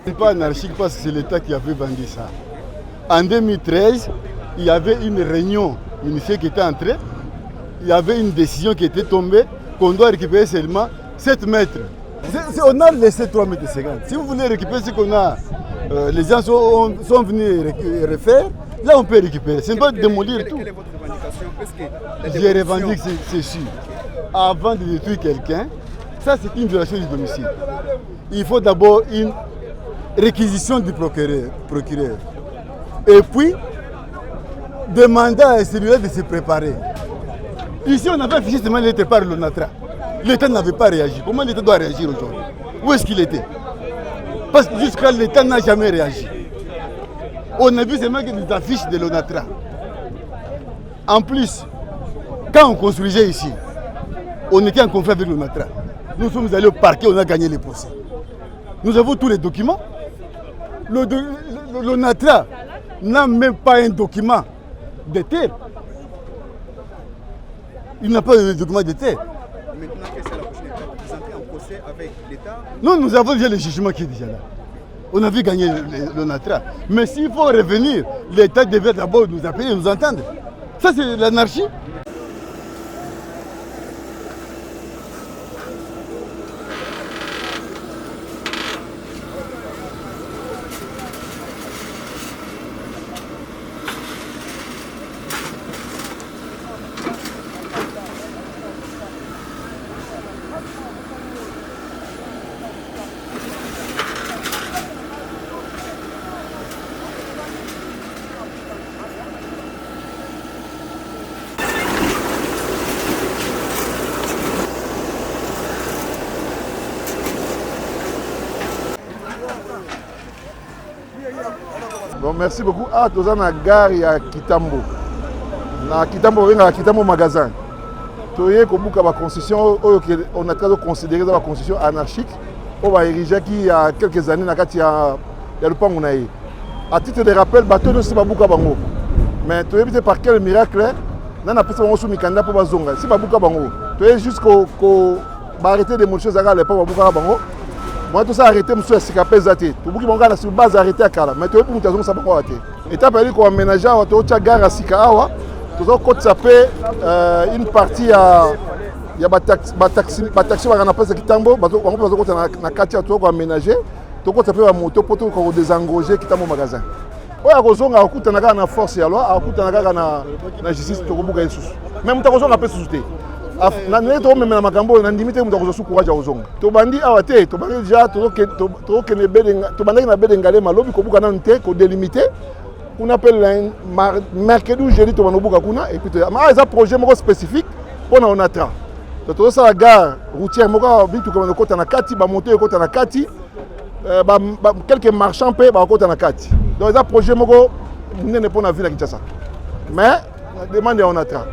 C'est pas anarchique parce que c'est l'État qui avait vendu ça. En 2013, il y avait une réunion ministérielle qui était entrée. Il y avait une décision qui était tombée qu'on doit récupérer seulement 7 mètres. On a laissé 3 mètres 50. Si vous voulez récupérer ce qu'on a, les gens sont venus refaire, là on peut récupérer. C'est pas démolir tout. Quelle est votre revendication? Je revendique ceci. Avant de détruire quelqu'un, ça c'est une violation du domicile. Il faut d'abord une réquisition du procureur. Et puis, demander à celui-là de se préparer. Ici, on avait affiché seulement l'État par l'ONATRA. L'État n'avait pas réagi. Comment l'État doit réagir aujourd'hui? Où est-ce qu'il était? Parce que jusqu'à l'État n'a jamais réagi. On a vu seulement que des affiches de l'ONATRA. En plus, quand on construisait ici, on était en conflit avec l'ONATRA. Nous sommes allés au parquet, on a gagné les procès. Nous avons tous les documents. L'ONATRA n'a même pas un document de terre. Il n'a pas de document de terre. Maintenant, qu'est-ce que c'est la prochaine étape? Vous entrez en procès avec l'État? Non, nous avons déjà le jugement qui est déjà là. On a vu gagner l'ONATRA. Mais s'il faut revenir, l'État devait d'abord nous appeler et nous entendre. Ça, c'est l'anarchie. Bon, merci beaucoup. Ah, nous sommes à la gare à Kitambo. Na Kitambo, on a Kitambo magasin. Nous avons la constitution, on a considéré la constitution anarchique. On va ériger il y a quelques années, il y a le Pangonaï. À titre de rappel, bateau ne s'est pas beaucoup bango. Mais tu es par quel miracle, on a passé sous Mikanda pour Bazonga. C'est pas beaucoup bango. Tu es juste arrêter des choses à la pas beaucoup bango. Moi tout ça arrêté monsieur esikape zate. To buki bonga na sur base arrêté akala. Mais to pour mutazo sabako ate. Étape ali ko aménager wa to cha gare asika awa. To ko tsape une partie ya ba taxi ba na pesa kitambo bato bango bazo na kati ya to ko aménager. To ko tsape ba moto poto ko désengager kitambo magasin. Oya kozonga akutana kaka na force ya loi, akutana kaka na justice to ko buka yesusu. Même mutakozonga pe susute. Na to même na makambo na ndimite mutakozo courage ozonga. To bandi awa te, to bandi déjà to ke ne bedenga, to bandi na bedengale malobi ko buka na nte ko délimiter. On appelle mercredi ou jeudi to banobuka kuna et puis mais ça projet moko spécifique pour na onatra. To ça la gare routière moko bitu ko na kota na kati ba monter kota na kati. Quelques marchands paient ba kota na kati. Donc ça projet moko n'est pas na ville à Kinshasa. Mais demande on onatra.